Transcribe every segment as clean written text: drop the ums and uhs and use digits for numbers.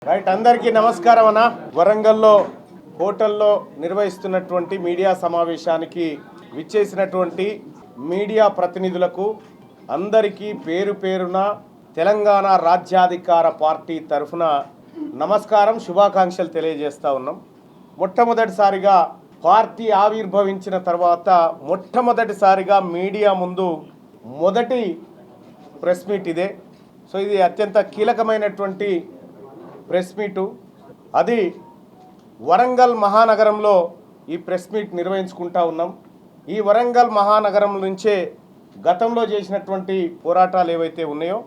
Right, అందరికీ నమస్కారం అన్న. వరంగల్లో హోటల్లో నిర్వహిస్తున్నటువంటి మీడియా సమావేశానికి విచ్చేసినటువంటి మీడియా ప్రతినిధులకు అందరికీ పేరు పేరున తెలంగాణ రాజ్యాధికార పార్టీ తరఫున నమస్కారం, శుభాకాంక్షలు తెలియజేస్తా ఉన్నాం. మొట్టమొదటిసారిగా పార్టీ ఆవిర్భవించిన తర్వాత మొట్టమొదటిసారిగా మీడియా ముందు మొదటి ప్రెస్ మీట్ ఇదే. సో ఇది అత్యంత కీలకమైనటువంటి ప్రెస్ మీటు. అది వరంగల్ మహానగరంలో ఈ ప్రెస్ మీట్ నిర్వహించుకుంటా ఉన్నాం. ఈ వరంగల్ మహానగరం నుంచే గతంలో చేసినటువంటి పోరాటాలు ఏవైతే ఉన్నాయో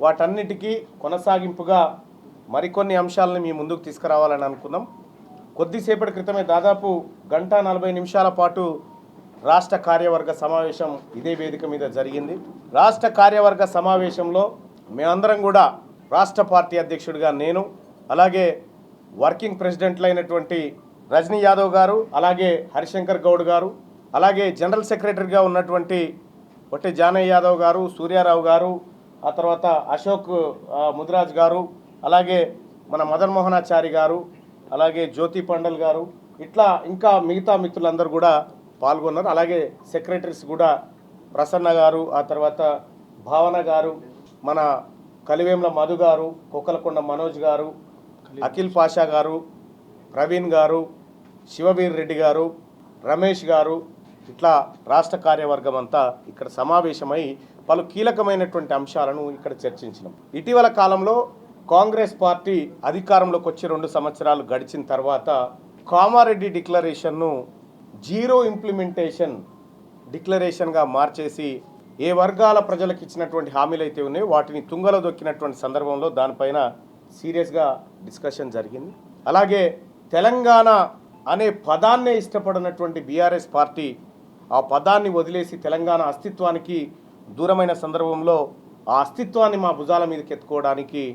వాటన్నిటికీ కొనసాగింపుగా మరికొన్ని అంశాలను మీ ముందుకు తీసుకురావాలని అనుకున్నాం. కొద్దిసేపటి క్రితమే దాదాపు 1:40 నిమిషాల పాటు రాష్ట్ర కార్యవర్గ సమావేశం ఇదే వేదిక మీద జరిగింది. రాష్ట్ర కార్యవర్గ సమావేశంలో మేమందరం కూడా రాష్ట్ర పార్టీ అధ్యక్షుడిగా నేను, అలాగే వర్కింగ్ ప్రెసిడెంట్లు అయినటువంటి రజనీ యాదవ్ గారు, అలాగే హరిశంకర్ గౌడ్ గారు, అలాగే జనరల్ సెక్రటరీగా ఉన్నటువంటి పొట్టి జానయ్య యాదవ్ గారు, సూర్యారావు గారు, ఆ తర్వాత అశోక్ ముదిరాజ్ గారు, అలాగే మన మదన్ మోహనాచారి గారు, అలాగే జ్యోతి పండల్ గారు, ఇట్లా ఇంకా మిగతా మిత్రులందరూ కూడా పాల్గొన్నారు. అలాగే సెక్రటరీస్ కూడా ప్రసన్న గారు, ఆ తర్వాత భావన గారు, మన కలివేంల మధు గారు, కొక్కలకొండ మనోజ్ గారు, అఖిల్ పాషా గారు, ప్రవీణ్ గారు, శివవీర్ రెడ్డి గారు, రమేష్ గారు, ఇట్లా రాష్ట్ర కార్యవర్గం అంతా ఇక్కడ సమావేశమై పలు కీలకమైనటువంటి అంశాలను ఇక్కడ చర్చించినాం. ఇటీవల కాలంలో కాంగ్రెస్ పార్టీ అధికారంలోకి వచ్చి 2 సంవత్సరాలు గడిచిన తర్వాత కామారెడ్డి డిక్లరేషన్ను జీరో ఇంప్లిమెంటేషన్ డిక్లరేషన్గా మార్చేసి ఏ వర్గాల ప్రజలకు ఇచ్చినటువంటి హామీలు అయితే ఉన్నాయో వాటిని తుంగలో దొక్కినటువంటి సందర్భంలో దానిపైన సీరియస్గా డిస్కషన్ జరిగింది. అలాగే తెలంగాణ అనే పదాన్నే ఇష్టపడినటువంటి బీఆర్ఎస్ పార్టీ ఆ పదాన్ని వదిలేసి తెలంగాణ అస్తిత్వానికి దూరమైన సందర్భంలో ఆ అస్తిత్వాన్ని మా భుజాల మీదకి ఎత్తుకోవడానికి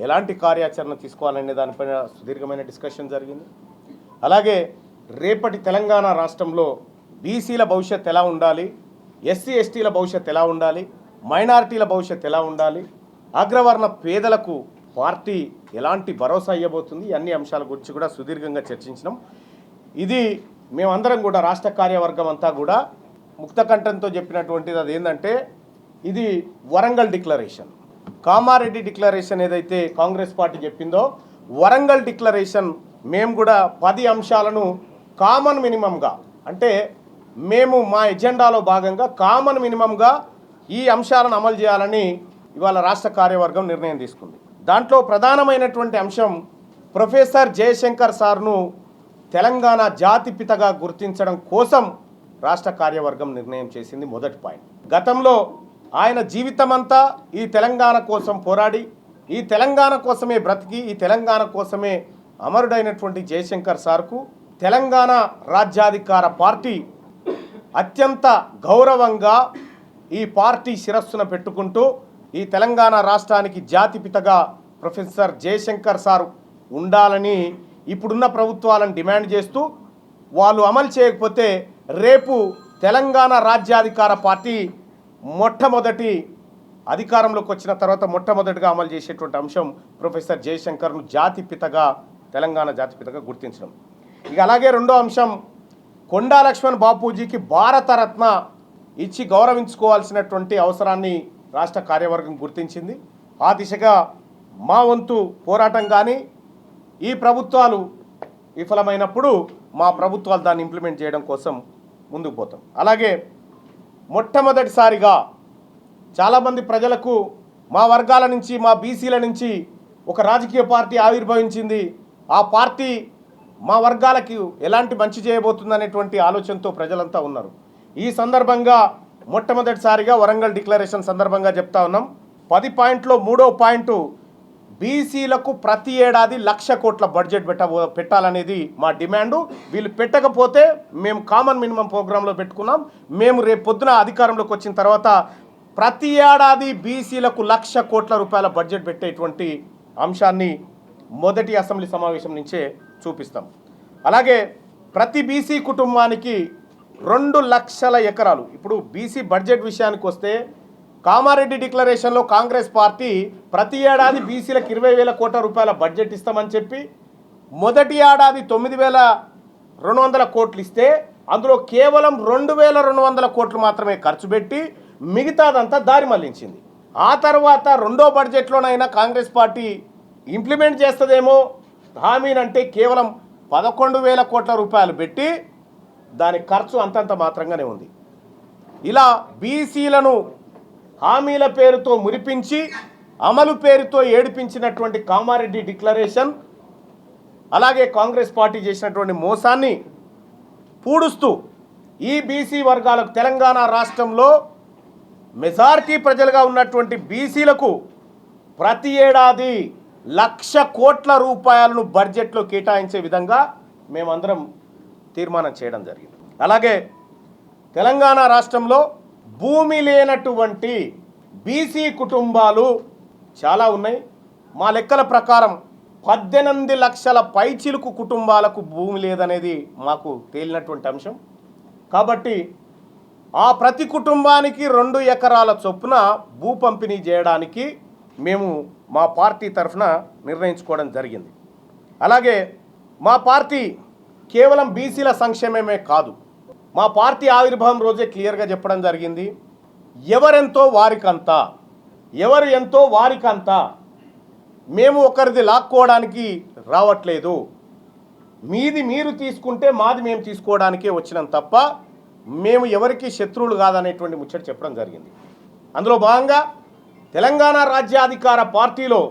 ఎలాంటి కార్యాచరణ తీసుకోవాలనే దానిపైన సుదీర్ఘమైన డిస్కషన్ జరిగింది. అలాగే రేపటి తెలంగాణ రాష్ట్రంలో బీసీల భవిష్యత్ ఎలా ఉండాలి, ఎస్సీ ఎస్టీల భవిష్యత్ ఎలా ఉండాలి, మైనారిటీల భవిష్యత్ ఎలా ఉండాలి, అగ్రవర్ణ పేదలకు పార్టీ ఎలాంటి భరోసా ఇవ్వబోతుంది, అన్ని అంశాల గురించి కూడా సుదీర్ఘంగా చర్చించినాం. ఇది మేమందరం కూడా రాష్ట్ర కార్యవర్గం అంతా కూడా ముక్తకంఠంతో చెప్పినటువంటిది అదేంటంటే ఇది వరంగల్ డిక్లరేషన్. కామారెడ్డి డిక్లరేషన్ ఏదైతే కాంగ్రెస్ పార్టీ చెప్పిందో వరంగల్ డిక్లరేషన్ మేము కూడా 10 అంశాలను కామన్ మినిమంగా, అంటే మేము మా ఎజెండాలో భాగంగా కామన్ మినిమంగా ఈ అంశాలను అమలు చేయాలని ఇవాళ రాష్ట్ర కార్యవర్గం నిర్ణయం తీసుకుంది. దాంట్లో ప్రధానమైనటువంటి అంశం ప్రొఫెసర్ జయశంకర్ సార్ను తెలంగాణ జాతిపితగా గుర్తించడం కోసం రాష్ట్ర కార్యవర్గం నిర్ణయం చేసింది. మొదటి పాయింట్, గతంలో ఆయన జీవితమంతా ఈ తెలంగాణ కోసం పోరాడి ఈ తెలంగాణ కోసమే బ్రతికి ఈ తెలంగాణ కోసమే అమరుడైనటువంటి జయశంకర్ సార్కు తెలంగాణ రాజ్యాధికార పార్టీ అత్యంత గౌరవంగా ఈ పార్టీ శిరస్సున పెట్టుకుంటూ ఈ తెలంగాణ రాష్ట్రానికి జాతిపితగా ప్రొఫెసర్ జయశంకర్ సార్ ఉండాలని ఇప్పుడున్న ప్రభుత్వాలను డిమాండ్ చేస్తూ వాళ్ళు అమలు చేయకపోతే రేపు తెలంగాణ రాజ్యాధికార పార్టీ మొట్టమొదటి అధికారంలోకి వచ్చిన తర్వాత మొట్టమొదటిగా అమలు చేసేటువంటి అంశం ప్రొఫెసర్ జయశంకర్ను జాతిపితగా తెలంగాణ జాతిపితగా గుర్తించడం. ఇక అలాగే రెండో అంశం కొండా లక్ష్మణ్ బాపూజీకి భారతరత్న ఇచ్చి గౌరవించుకోవాల్సినటువంటి అవసరాన్ని రాష్ట్ర కార్యవర్గం గుర్తించింది. ఆ దిశగా మా వంతు పోరాటం కానీ ఈ ప్రభుత్వాలు విఫలమైనప్పుడు మా ప్రభుత్వాలు దాన్ని ఇంప్లిమెంట్ చేయడం కోసం ముందుకు పోతాం. అలాగే మొట్టమొదటిసారిగా చాలామంది ప్రజలకు మా వర్గాల నుంచి మా బీసీల నుంచి ఒక రాజకీయ పార్టీ ఆవిర్భవించింది, ఆ పార్టీ మా వర్గాలకు ఎలాంటి మంచి చేయబోతుంది అనేటువంటి ఆలోచనతో ప్రజలంతా ఉన్నారు. ఈ సందర్భంగా మొట్టమొదటిసారిగా వరంగల్ డిక్లరేషన్ సందర్భంగా చెప్తా ఉన్నాం. 10 పాయింట్లో 3వ పాయింట్ బీసీలకు ప్రతి ఏడాది 1,00,000 కోట్ల బడ్జెట్ పెట్టాలనేది మా డిమాండు. వీళ్ళు పెట్టకపోతే మేము కామన్ మినిమం ప్రోగ్రాంలో పెట్టుకున్నాం. మేము రేపు పొద్దున అధికారంలోకి వచ్చిన తర్వాత ప్రతి ఏడాది బీసీలకు 1,00,000 కోట్ల రూపాయల బడ్జెట్ పెట్టేటువంటి అంశాన్ని మొదటి అసెంబ్లీ సమావేశం నుంచే చూపిస్తాం. అలాగే ప్రతి బీసీ కుటుంబానికి 2 లక్షల ఎకరాలు, ఇప్పుడు బీసీ బడ్జెట్ విషయానికి వస్తే కామారెడ్డి డిక్లరేషన్లో కాంగ్రెస్ పార్టీ ప్రతి ఏడాది బీసీలకు 20,000 కోట్ల రూపాయల బడ్జెట్ ఇస్తామని చెప్పి మొదటి ఏడాది 9,200 కోట్లు ఇస్తే అందులో కేవలం 2,200 కోట్లు మాత్రమే ఖర్చు పెట్టి మిగతాదంతా దారి మళ్లించింది. ఆ తర్వాత రెండో బడ్జెట్లోనైనా కాంగ్రెస్ పార్టీ ఇంప్లిమెంట్ చేస్తుందేమో హామీనంటే కేవలం 11,000 కోట్ల రూపాయలు పెట్టి దాని ఖర్చు అంతంత మాత్రంగానే ఉంది. ఇలా బీసీలను హామీల పేరుతో మురిపించి అమలు పేరుతో ఏడిపించినటువంటి కామారెడ్డి డిక్లరేషన్, అలాగే కాంగ్రెస్ పార్టీ చేసినటువంటి మోసాన్ని పూడుస్తూ ఈ బీసీ వర్గాలకు తెలంగాణ రాష్ట్రంలో మెజారిటీ ప్రజలుగా ఉన్నటువంటి బీసీలకు ప్రతి ఏడాది 1,00,000 కోట్ల రూపాయలను బడ్జెట్లో కేటాయించే విధంగా మేమందరం తీర్మానం చేయడం జరిగింది. అలాగే తెలంగాణ రాష్ట్రంలో భూమి లేనటువంటి బీసీ కుటుంబాలు చాలా ఉన్నాయి. మా లెక్కల ప్రకారం 18 లక్షల పైచిలుకు కుటుంబాలకు భూమి లేదనేది మాకు తేలినటువంటి అంశం. కాబట్టి ఆ ప్రతి కుటుంబానికి 2 ఎకరాల చొప్పున భూ పంపిణీ చేయడానికి మేము మా పార్టీ తరఫున నిర్ణయించుకోవడం జరిగింది. అలాగే మా పార్టీ కేవలం బీసీల సంక్షేమమే కాదు, మా పార్టీ ఆవిర్భావం రోజే క్లియర్గా చెప్పడం జరిగింది, ఎవరెంతో వారికంతా, ఎవరు ఎంతో వారికంతా. మేము ఒకరిది లాక్కోవడానికి రావట్లేదు, మీది మీరు తీసుకుంటే మాది మేము తీసుకోవడానికే వచ్చినాం తప్ప మేము ఎవరికి శత్రువులు కాదనేటువంటి ముచ్చట చెప్పడం జరిగింది. అందులో భాగంగా తెలంగాణ రాజ్యాధికార పార్టీలో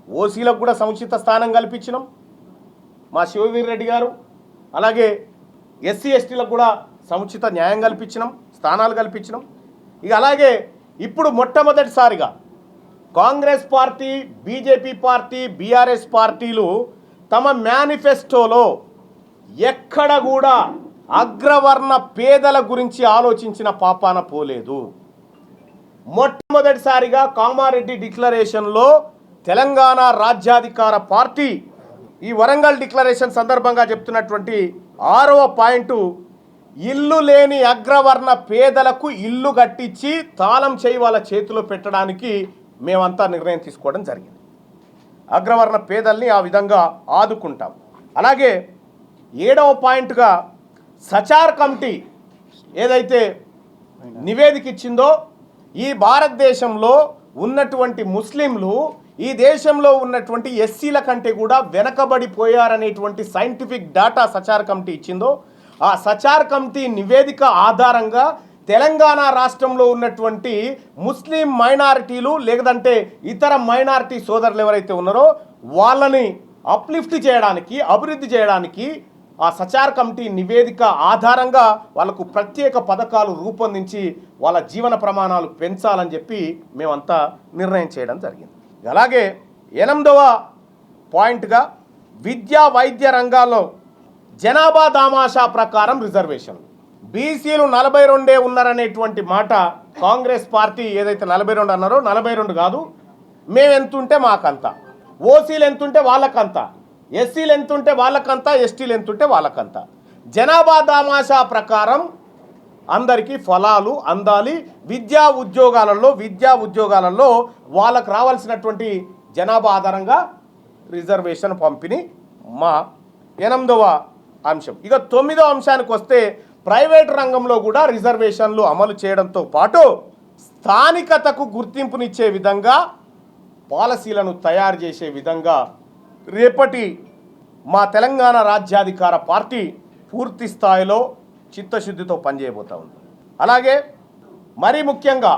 ఓసీలకు కూడా సముచిత స్థానం కల్పించినాం మా శివవీర్ రెడ్డి గారు. అలాగే ఎస్సీ ఎస్టీలకు కూడా సముచిత న్యాయం కల్పించినాం, స్థానాలు కల్పించినాం. ఇక అలాగే ఇప్పుడు మొట్టమొదటిసారిగా Congress party, BJP party, BRS పార్టీలు తమ మేనిఫెస్టోలో ఎక్కడ కూడా అగ్రవర్ణ పేదల గురించి ఆలోచించిన పాపాన పోలేదు. మొట్టమొదటిసారిగా కామారెడ్డి డిక్లరేషన్లో తెలంగాణ రాజ్యాధికార పార్టీ ఈ వరంగల్ డిక్లరేషన్ సందర్భంగా చెప్తున్నటువంటి 6వ పాయింట్, ఇల్లు లేని అగ్రవర్ణ పేదలకు ఇల్లు కట్టించి తాళం చేయి వాళ్ళ చేతిలో పెట్టడానికి మేమంతా నిర్ణయం తీసుకోవడం జరిగింది. అగ్రవర్ణ పేదల్ని ఆ విధంగా ఆదుకుంటాం. అలాగే 7వ పాయింట్గా సచార్ కమిటీ ఏదైతే నివేదిక ఇచ్చిందో, ఈ భారతదేశంలో ఉన్నటువంటి ముస్లింలు ఈ దేశంలో ఉన్నటువంటి ఎస్సీల కంటే కూడా వెనకబడిపోయారనేటువంటి సైంటిఫిక్ డాటా సచార్ కమిటీ ఇచ్చిందో, ఆ సచార్ కమిటీ నివేదిక ఆధారంగా తెలంగాణ రాష్ట్రంలో ఉన్నటువంటి ముస్లిం మైనారిటీలు లేదంటే ఇతర మైనారిటీ సోదరులు ఎవరైతే ఉన్నారో వాళ్ళని అప్లిఫ్ట్ చేయడానికి, అభివృద్ధి చేయడానికి ఆ సచార్ కమిటీ నివేదిక ఆధారంగా వాళ్ళకు ప్రత్యేక పథకాలు రూపొందించి వాళ్ళ జీవన ప్రమాణాలు పెంచాలని చెప్పి మేమంతా నిర్ణయం చేయడం జరిగింది. అలాగే 8వ పాయింట్గా విద్యా వైద్య రంగాల్లో జనాభా దామాషా ప్రకారం రిజర్వేషన్. బీసీలు 42 ఉన్నారనేటువంటి మాట కాంగ్రెస్ పార్టీ ఏదైతే 42 అన్నారో 42 కాదు, మేము ఎంతుంటే మాకంతా, ఓసీలు ఎంతుంటే వాళ్ళకంతా, ఎస్సీలు ఎంతుంటే వాళ్ళకంతా, ఎస్టీలు ఎంతుంటే వాళ్ళకంతా. జనాభా దామాషా ప్రకారం అందరికీ ఫలాలు అందాలి. విద్యా ఉద్యోగాలలో వాళ్ళకు రావాల్సినటువంటి జనాభా ఆధారంగా రిజర్వేషన్ పంపిణీ మా 8వ అంశం. ఇక 9వ అంశానికి వస్తే ప్రైవేట్ రంగంలో కూడా రిజర్వేషన్లు అమలు చేయడంతో పాటు స్థానికతకు గుర్తింపునిచ్చే విధంగా పాలసీలను తయారు చేసే విధంగా రేపటి మా తెలంగాణ రాజ్యాధికార పార్టీ పూర్తి స్థాయిలో చిత్తశుద్ధితో పనిచేయబోతా ఉంది. అలాగే మరీ ముఖ్యంగా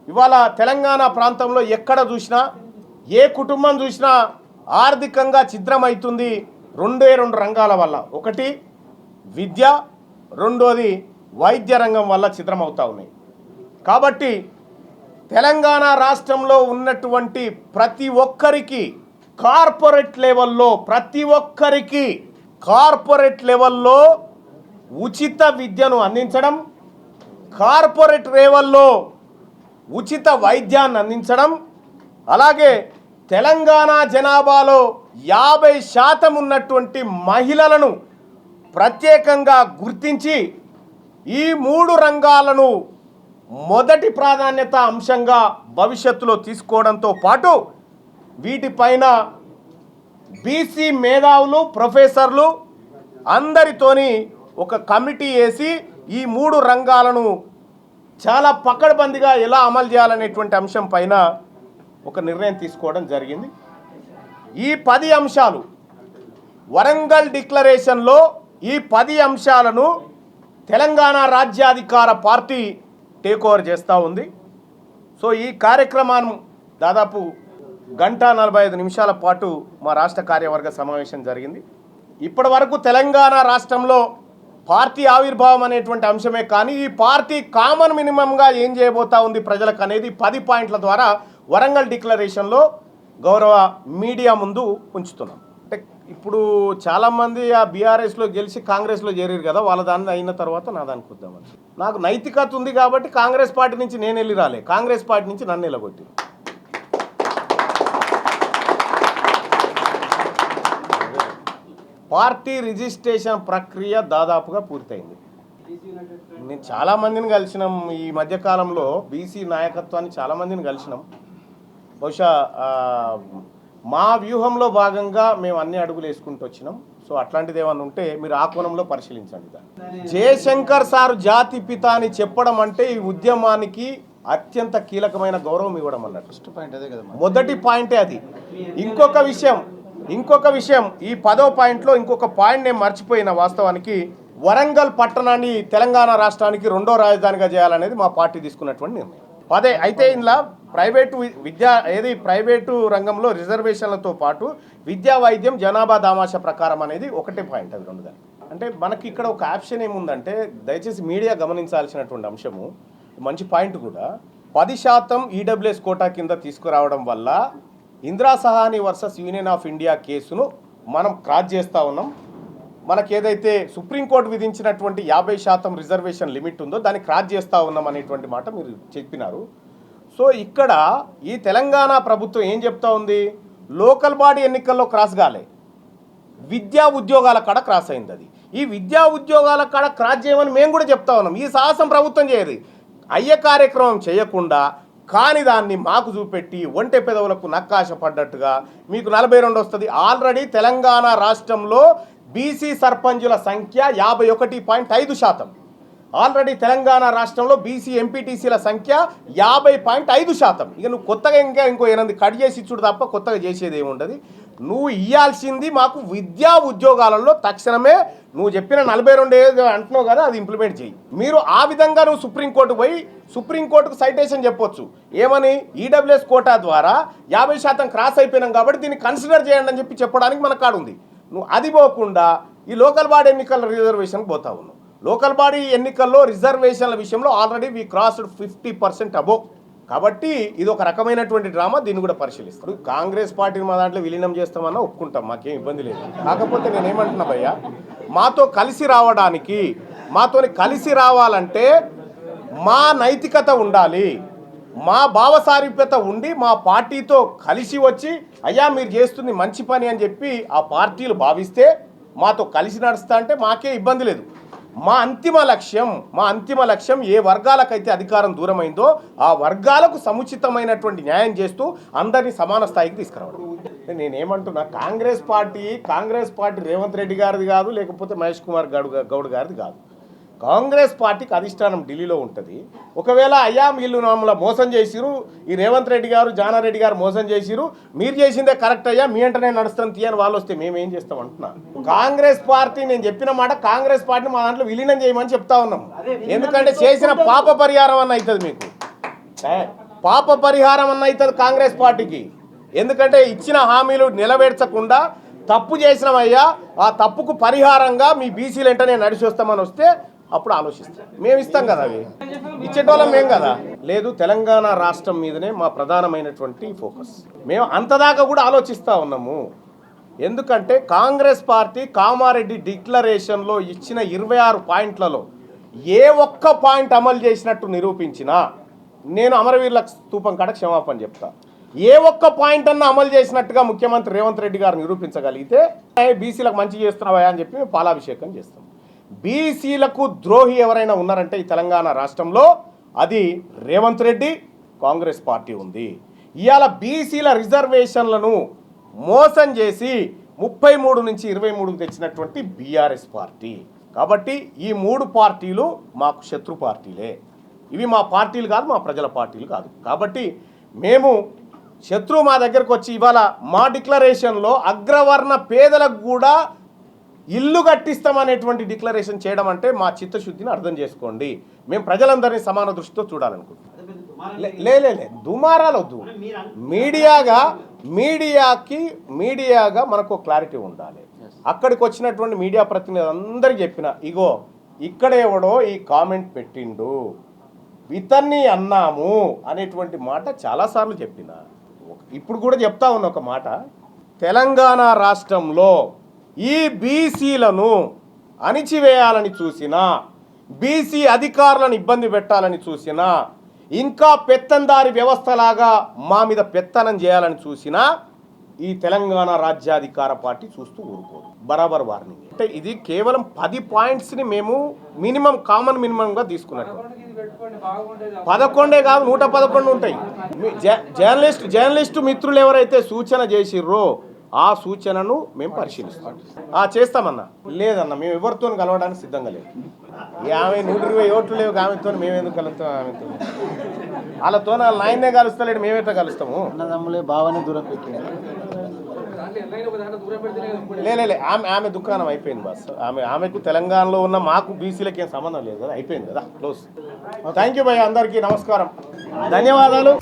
ఇవాళ తెలంగాణ ప్రాంతంలో ఎక్కడ చూసినా, ఏ కుటుంబం చూసినా ఆర్థికంగా ఛిద్రమవుతుంది 2 రంగాల వల్ల. ఒకటి విద్య, రెండోది వైద్య రంగం వల్ల ఛిద్రమవుతా ఉన్నాయి. కాబట్టి తెలంగాణ రాష్ట్రంలో ఉన్నటువంటి ప్రతి ఒక్కరికి కార్పొరేట్ లెవెల్లో ఉచిత విద్యను అందించడం, కార్పొరేట్ లెవెల్లో ఉచిత వైద్యాన్ని అందించడం, అలాగే తెలంగాణ జనాభాలో 50% ఉన్నటువంటి మహిళలను ప్రత్యేకంగా గుర్తించి ఈ 3 రంగాలను మొదటి ప్రాధాన్యత అంశంగా భవిష్యత్తులో తీసుకోవడంతో పాటు వీటిపైన బీసీ మేధావులు ప్రొఫెసర్లు అందరితోని ఒక కమిటీ వేసి ఈ 3 రంగాలను చాలా పకడ్బందీగా ఎలా అమలు చేయాలనేటువంటి అంశం పైన ఒక నిర్ణయం తీసుకోవడం జరిగింది. ఈ 10 అంశాలు వరంగల్ డిక్లరేషన్లో ఈ 10 అంశాలను తెలంగాణ రాజ్యాధికార పార్టీ టేక్ ఓవర్ చేస్తూ ఉంది. సో ఈ కార్యక్రమాన్ని దాదాపు 1:45 పాటు మా రాష్ట్ర కార్యవర్గ సమావేశం జరిగింది. ఇప్పటి వరకు తెలంగాణ రాష్ట్రంలో పార్టీ ఆవిర్భావం అనేటువంటి అంశమే కానీ ఈ పార్టీ కామన్ మినిమంగా ఏం చేయబోతా ఉంది ప్రజలకు అనేది 10 పాయింట్ల ద్వారా వరంగల్ డిక్లరేషన్లో గౌరవ మీడియా ముందు ఉంచుతున్నాం. అంటే ఇప్పుడు చాలామంది ఆ బీఆర్ఎస్లో గెలిచి కాంగ్రెస్లో చేరారు కదా, వాళ్ళ దాన్ని అయిన తర్వాత నా దానికి వద్దామని. నాకు నైతికత ఉంది కాబట్టి కాంగ్రెస్ పార్టీ నుంచి నేను వెళ్ళి రాలే, కాంగ్రెస్ పార్టీ నుంచి నన్ను నిలగొట్టి. పార్టీ రిజిస్ట్రేషన్ ప్రక్రియ దాదాపుగా పూర్తయింది. నేను చాలామందిని కలిసినాం ఈ మధ్యకాలంలో, బీసీ నాయకత్వాన్ని చాలామందిని కలిసినాం. బహుశా మా వ్యూహంలో భాగంగా మేము అన్ని అడుగులు వేసుకుంటూ వచ్చినాం. సో అట్లాంటిది ఏమన్నా ఉంటే మీరు ఆ కోణంలో పరిశీలించండి. జయశంకర్ సారు జాతి పిత అని చెప్పడం అంటే ఈ ఉద్యమానికి అత్యంత కీలకమైన గౌరవం ఇవ్వడం అన్నట్టు. మొదటి పాయింటే అది. ఇంకొక విషయం ఈ 10వ పాయింట్లో ఇంకొక పాయింట్ నేను మర్చిపోయిన. వాస్తవానికి వరంగల్ పట్టణాన్ని తెలంగాణ రాష్ట్రానికి 2వ రాజధానిగా చేయాలనేది మా పార్టీ తీసుకున్నటువంటి నిర్ణయం. అయితే ఇందులో ప్రైవేటు రంగంలో రిజర్వేషన్లతో పాటు విద్యా వైద్యం జనాభా దామాషా ప్రకారం అనేది ఒకటే పాయింట్. అది 2 అంటే మనకి ఇక్కడ ఒక ఆప్షన్ ఏముందంటే, దయచేసి మీడియా గమనించాల్సినటువంటి అంశము, మంచి పాయింట్ కూడా, 10% ఈడబ్ల్యూఎస్ కోటా కింద తీసుకురావడం వల్ల Indira Sawhney versus union of India కేసును మనం క్రాస్ చేస్తూ ఉన్నాం. మనకేదైతే సుప్రీంకోర్టు విధించినటువంటి 50% రిజర్వేషన్ లిమిట్ ఉందో దాన్ని క్రాస్ చేస్తూ ఉన్నాం అనేటువంటి మాట మీరు చెప్పినారు. సో ఇక్కడ ఈ తెలంగాణ ప్రభుత్వం ఏం చెప్తా ఉంది, లోకల్ బాడీ ఎన్నికల్లో క్రాస్ కాలే, విద్యా ఉద్యోగాల కాడ క్రాస్ అయింది. అది ఈ విద్యా ఉద్యోగాల కాడ క్రాస్ చేయమని మేము కూడా చెప్తా ఉన్నాం. ఈ సాహసం ప్రభుత్వం చేయదు. అయ్యే కార్యక్రమం చేయకుండా కాని దాన్ని మాకు చూపెట్టి ఒంటె పెదవులకు నక్కాశ పడ్డట్టుగా మీకు 42 వస్తుంది. ఆల్రెడీ తెలంగాణ రాష్ట్రంలో బీసీ సర్పంచుల సంఖ్య 51.5%. ఆల్రెడీ తెలంగాణ రాష్ట్రంలో బీసీ ఎంపీటీసీల సంఖ్య 50.5%. ఇక నువ్వు కొత్తగా ఇంకో 8 కట్ చేసి ఇచ్చుడు తప్ప కొత్తగా చేసేది ఏముండదు. నువ్వు ఇవ్వాల్సింది మాకు విద్యా ఉద్యోగాలలో తక్షణమే నువ్వు చెప్పిన 42 అంటున్నావు కదా, అది ఇంప్లిమెంట్ చేయి. మీరు ఆ విధంగా నువ్వు సుప్రీంకోర్టుకు పోయి సుప్రీంకోర్టుకు సైటేషన్ చెప్పొచ్చు. ఏమని, ఈడబ్ల్యూఎస్ కోటా ద్వారా 50% క్రాస్ అయిపోయినాం కాబట్టి దీన్ని కన్సిడర్ చేయండి అని చెప్పడానికి మన కాడ ఉంది. నువ్వు అది పోకుండా ఈ లోకల్ బాడీ ఎన్నికల రిజర్వేషన్కి పోతా ఉన్నావు. లోకల్ బాడీ ఎన్నికల్లో రిజర్వేషన్ల విషయంలో ఆల్రెడీ వీ క్రాస్డ్ 50% అబోవ్. కాబట్టి ఇది ఒక రకమైనటువంటి డ్రామా. దీన్ని కూడా పరిశీలిస్తాడు. కాంగ్రెస్ పార్టీని మా దాంట్లో విలీనం చేస్తామన్నా ఒప్పుకుంటాం, మాకేం ఇబ్బంది లేదు. కాకపోతే నేనేమంటున్నా భయ్యా, మాతో కలిసి రావాలంటే మా నైతికత ఉండాలి, మా భావసారూప్యత ఉండి మా పార్టీతో కలిసి వచ్చి అయ్యా మీరు చేస్తుంది మంచి పని అని చెప్పి ఆ పార్టీలు భావిస్తే మాతో కలిసి నడుస్తా అంటే మాకే ఇబ్బంది లేదు. మా అంతిమ లక్ష్యం ఏ వర్గాలకైతే అధికారం దూరమైందో ఆ వర్గాలకు సముచితమైనటువంటి న్యాయం చేస్తూ అందరినీ సమాన స్థాయికి తీసుకురావడం. నేనేమంటున్నా, కాంగ్రెస్ పార్టీ రేవంత్ రెడ్డి గారిది కాదు, లేకపోతే మహేష్ కుమార్ గౌడ్ గారిది కాదు. కాంగ్రెస్ పార్టీకి అధిష్టానం ఢిల్లీలో ఉంటుంది. ఒకవేళ అయ్యా వీళ్ళు మమ్మల్ని మోసం చేసిరు, ఈ రేవంత్ రెడ్డి గారు జానారెడ్డి గారు మోసం చేసిరు, మీరు చేసిందే కరెక్ట్ అయ్యా, మీ అంటనే నడుస్తాను తీయని వాళ్ళు వస్తే మేమేం చేస్తాం అంటున్నా. కాంగ్రెస్ పార్టీ, నేను చెప్పిన మాట, కాంగ్రెస్ పార్టీని మా దాంట్లో విలీనం చేయమని చెప్తా ఉన్నాం. ఎందుకంటే చేసిన పాప పరిహారం అన్న అవుతుంది, మీకు పాప పరిహారం అన్న అవుతుంది కాంగ్రెస్ పార్టీకి. ఎందుకంటే ఇచ్చిన హామీలు నిలబెట్టకుండా తప్పు చేసినామయ్యా, ఆ తప్పుకు పరిహారంగా మీ బీసీలు వెంటనే నడిచి వస్తామని వస్తే అప్పుడు ఆలోచిస్తాం. మేము ఇస్తాం కదా, అవి ఇచ్చేటోళ్ళం మేము కదా. లేదు, తెలంగాణ రాష్ట్రం మీదనే మా ప్రధానమైనటువంటి ఫోకస్. మేము అంతదాకా కూడా ఆలోచిస్తూ ఉన్నాము. ఎందుకంటే కాంగ్రెస్ పార్టీ కామారెడ్డి డిక్లరేషన్లో ఇచ్చిన 26 పాయింట్లలో ఏ ఒక్క పాయింట్ అమలు చేసినట్టు నిరూపించినా నేను అమరవీరుల స్తూపం కాడ క్షమాపణ చెప్తా. ఏ ఒక్క పాయింట్ అన్న అమలు చేసినట్టుగా ముఖ్యమంత్రి రేవంత్ రెడ్డి గారు నిరూపించగలిగితే బీసీలకు మంచి చేస్తున్నావా అని చెప్పి మేము పాలాభిషేకం చేస్తాం. బీసీలకు ద్రోహి ఎవరైనా ఉన్నారంటే ఈ తెలంగాణ రాష్ట్రంలో అది రేవంత్ రెడ్డి కాంగ్రెస్ పార్టీ ఉంది. ఇవాళ బీసీల రిజర్వేషన్లను మోసం చేసి 33 నుంచి 23 తెచ్చినటువంటి బీఆర్ఎస్ పార్టీ. కాబట్టి ఈ 3 పార్టీలు మాకు శత్రు పార్టీలే. ఇవి మా పార్టీలు కాదు, మా ప్రజల పార్టీలు కాదు. కాబట్టి మేము శత్రువు మా దగ్గరకు వచ్చి ఇవాళ మా డిక్లరేషన్లో అగ్రవర్ణ పేదలకు కూడా ఇల్లు కట్టిస్తామనేటువంటి డిక్లరేషన్ చేయడం అంటే మా చిత్తశుద్ధిని అర్థం చేసుకోండి. మేము ప్రజలందరినీ సమాన దృష్టితో చూడాలనుకుంటున్నాం. లే దుమారాలు వద్దు. మీడియాగా మనకు క్లారిటీ ఉండాలి. అక్కడికి వచ్చినటువంటి మీడియా ప్రతినిధులు అందరికీ చెప్పిన, ఇగో ఇక్కడ ఎవడో ఈ కామెంట్ పెట్టిండు, ఇతన్ని అన్నాము అనేటువంటి మాట చాలాసార్లు చెప్పిన. ఇప్పుడు కూడా చెప్తా ఉన్న ఒక మాట, తెలంగాణ రాష్ట్రంలో ఈ బీసీలను అణిచివేయాలని చూసినా, బీసీ అధికారులను ఇబ్బంది పెట్టాలని చూసినా, ఇంకా పెత్తందారి వ్యవస్థలాగా మా మీద పెత్తనం చేయాలని చూసినా ఈ తెలంగాణ రాజ్యాధికార పార్టీ చూస్తూ ఊరుకోదు. బరాబర్ వార్నింగ్. అంటే ఇది కేవలం 10 పాయింట్స్ని మేము కామన్ మినిమంగా తీసుకున్నట్టు. 11 కాదు, 111 ఉంటాయి. జర్నలిస్టు మిత్రులు ఎవరైతే సూచన చేసిర్రో ఆ సూచనను మేము పరిశీలిస్తాం. చేస్తామన్నా. లేదన్నా, మేము ఎవరితో కలవడానికి సిద్ధంగా లేదు. ఆమె 120 ఓట్లు లేవు, ఆమెతో మేము ఎందుకు కలుస్తాం? ఆమెతో వాళ్ళతో లైన్నే కలుస్తలేడు, మేమెట్లా కలుస్తాము? భావనే దూరం పెట్టింది. లే ఆమె దుకాణం అయిపోయింది బాస్. ఆమెకు తెలంగాణలో ఉన్న మాకు బీసీలకి ఏం సంబంధం లేదు కదా, అయిపోయింది కదా, క్లోజ్. థ్యాంక్ యూ భయ్య, అందరికీ నమస్కారం, ధన్యవాదాలు.